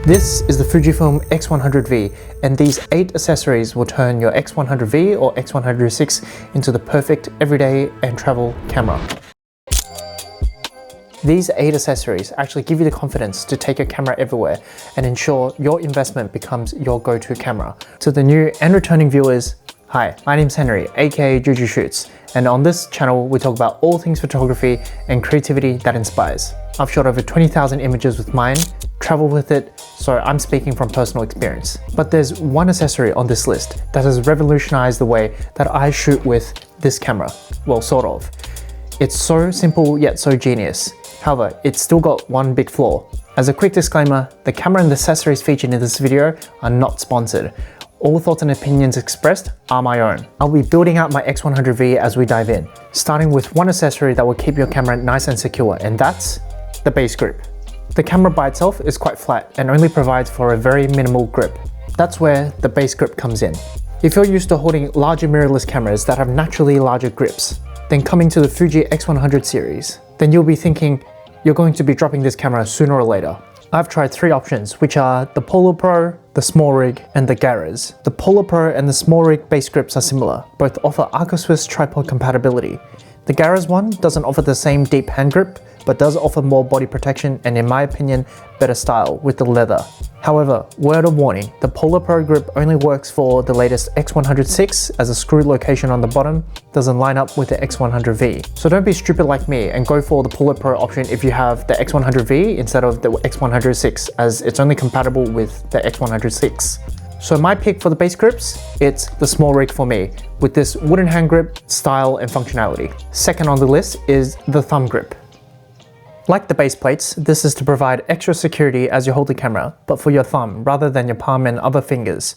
This is the Fujifilm X100V, and these 8 accessories will turn your X100V or X100VI into the perfect everyday and travel camera. These 8 accessories actually give you the confidence to take your camera everywhere and ensure your investment becomes your go-to camera. To the new and returning viewers, hi, my name's Henry, aka Juju Shoots, and on this channel we talk about all things photography and creativity that inspires. I've shot over 20,000 images with mine, traveled with it, so I'm speaking from personal experience. But there's one accessory on this list that has revolutionized the way that I shoot with this camera. Well, sort of. It's so simple yet so genius. However, it's still got one big flaw. As a quick disclaimer, the camera and the accessories featured in this video are not sponsored. All thoughts and opinions expressed are my own. I'll be building out my X100V as we dive in, starting with one accessory that will keep your camera nice and secure, and that's the base grip. The camera by itself is quite flat and only provides for a very minimal grip. That's where the base grip comes in. If you're used to holding larger mirrorless cameras that have naturally larger grips, then coming to the Fuji X100 series, then you'll be thinking you're going to be dropping this camera sooner or later. I've tried 3 options, which are the Polar Pro, the Small Rig, and the Garrers. The Polar Pro and the Small Rig base grips are similar. Both offer Arca Swiss tripod compatibility. The Garrers one doesn't offer the same deep hand grip, but does offer more body protection and, in my opinion, better style with the leather. However, word of warning, the Polar Pro grip only works for the latest X100VI, as a screw location on the bottom doesn't line up with the X100V. So don't be stupid like me and go for the Polar Pro option if you have the X100V instead of the X100VI, as it's only compatible with the X100VI. So my pick for the base grips, it's the Small Rig for me, with this wooden hand grip, style and functionality. Second on the list is the thumb grip. Like the base plates, this is to provide extra security as you hold the camera, but for your thumb rather than your palm and other fingers.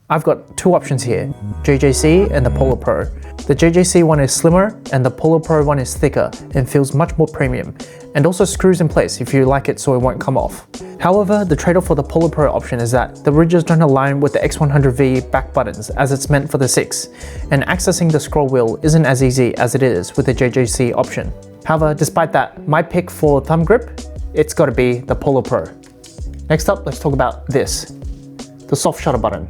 I've got 2 options here, JJC and the Polar Pro. The JJC one is slimmer and the Polar Pro one is thicker and feels much more premium, and also screws in place if you like it so it won't come off. However, the trade-off for the Polar Pro option is that the ridges don't align with the X100V back buttons as it's meant for the 6, and accessing the scroll wheel isn't as easy as it is with the JJC option. However, despite that, my pick for thumb grip, it's gotta be the Polar Pro. Next up, let's talk about this, the soft shutter button.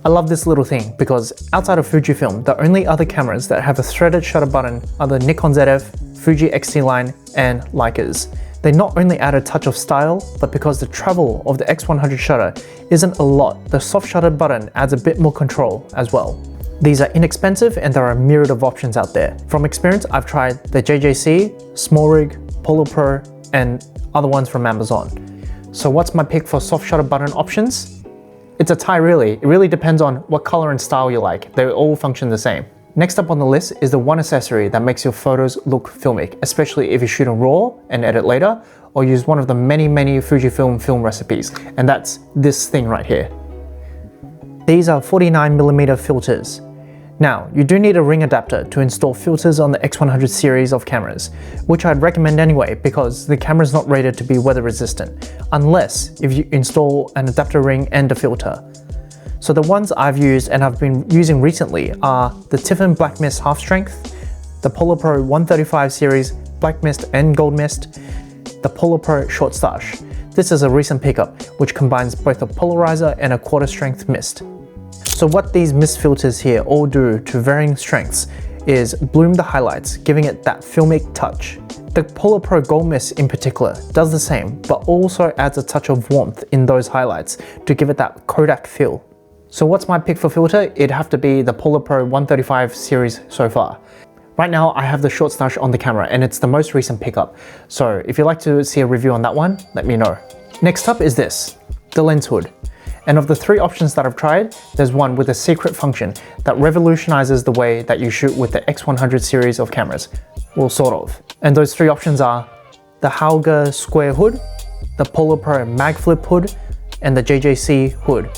I love this little thing because outside of Fujifilm, the only other cameras that have a threaded shutter button are the Nikon ZF, Fuji X-T line, and Leicas. They not only add a touch of style, but because the travel of the X100 shutter isn't a lot, the soft shutter button adds a bit more control as well. These are inexpensive and there are a myriad of options out there. From experience, I've tried the JJC, Small Rig, Polar Pro, and other ones from Amazon. So what's my pick for soft shutter button options? It's a tie really. It really depends on what color and style you like. They all function the same. Next up on the list is the one accessory that makes your photos look filmic, especially if you shoot in RAW and edit later, or use one of the many Fujifilm film recipes, and that's this thing right here. These are 49mm filters. Now, you do need a ring adapter to install filters on the X100 series of cameras, which I'd recommend anyway because the camera is not rated to be weather resistant, unless if you install an adapter ring and a filter. So the ones I've used and I've been using recently are the Tiffin Black Mist Half Strength, the Polar Pro 135 series Black Mist and Gold Mist, the Polar Pro Short Stash. This is a recent pickup which combines both a polarizer and a quarter strength mist. So what these mist filters here all do to varying strengths is bloom the highlights, giving it that filmic touch. The Polar Pro Gold Mist in particular does the same, but also adds a touch of warmth in those highlights to give it that Kodak feel. So what's my pick for filter? It'd have to be the Polar Pro 135 series so far. Right now I have the Short Stash on the camera and it's the most recent pickup. So if you'd like to see a review on that one, let me know. Next up is this, the lens hood. And of the 3 options that I've tried, there's one with a secret function that revolutionizes the way that you shoot with the X100 series of cameras. Well, sort of. And those 3 options are the Hauger square hood, the Polar Pro mag flip hood, and the JJC hood.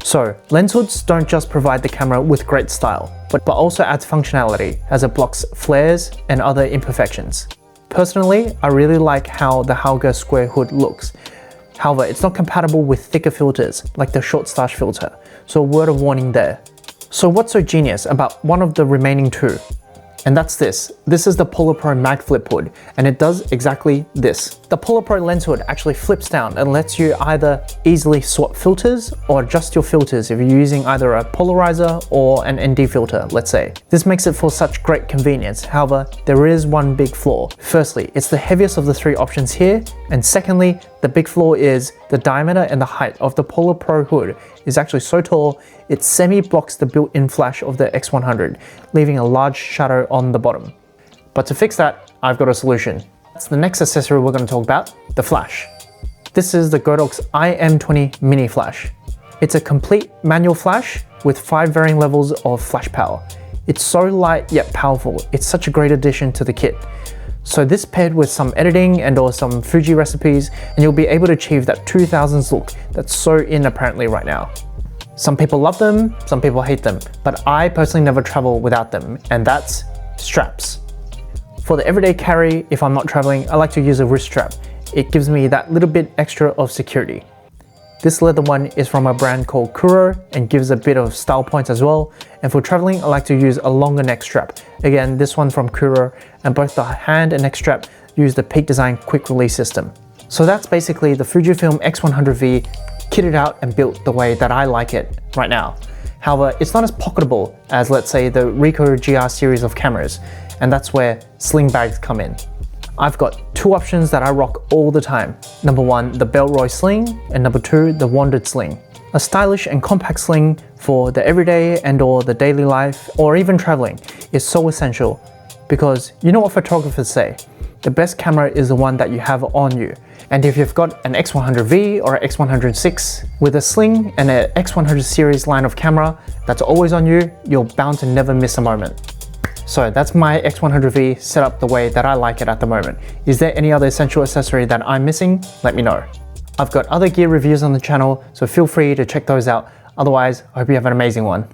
So, lens hoods don't just provide the camera with great style, but also adds functionality as it blocks flares and other imperfections. Personally, I really like how the Hauger square hood looks. However, it's not compatible with thicker filters like the Short Stash filter, so a word of warning there. So what's so genius about one of the remaining 2? And that's this. This is the Polar Pro Mag Flip Hood, and it does exactly this. The Polar Pro lens hood actually flips down and lets you either easily swap filters or adjust your filters if you're using either a polarizer or an ND filter, let's say. This makes it for such great convenience. However, there is one big flaw. Firstly, it's the heaviest of the three options here, and secondly, the big flaw is the diameter and the height of the Polar Pro hood is actually so tall, it semi-blocks the built-in flash of the X100, leaving a large shadow on the bottom. But to fix that, I've got a solution. That's the next accessory we're going to talk about, the flash. This is the Godox IM20 Mini Flash. It's a complete manual flash with 5 varying levels of flash power. It's so light yet powerful. It's such a great addition to the kit. So this paired with some editing and or some Fuji recipes, and you'll be able to achieve that 2000s look that's so in apparently right now. Some people love them, some people hate them, but I personally never travel without them, and that's straps. For the everyday carry, if I'm not traveling, I like to use a wrist strap. It gives me that little bit extra of security. This leather one is from a brand called Kuro and gives a bit of style points as well. And for traveling, I like to use a longer neck strap. Again, this one from Kuro, and both the hand and neck strap use the Peak Design quick release system. So that's basically the Fujifilm X100V kitted out and built the way that I like it right now. However, it's not as pocketable as, let's say, the Ricoh GR series of cameras, and that's where sling bags come in. I've got 2 options that I rock all the time. Number 1, the Belroy sling, and number 2, the Wandered sling. A stylish and compact sling for the everyday and or the daily life or even traveling is so essential, because you know what photographers say, the best camera is the one that you have on you. And if you've got an X100V or an X106 with a sling and an X100 series line of camera that's always on you, you're bound to never miss a moment. So that's my X100V set up the way that I like it at the moment. Is there any other essential accessory that I'm missing? Let me know. I've got other gear reviews on the channel, so feel free to check those out. Otherwise, I hope you have an amazing one.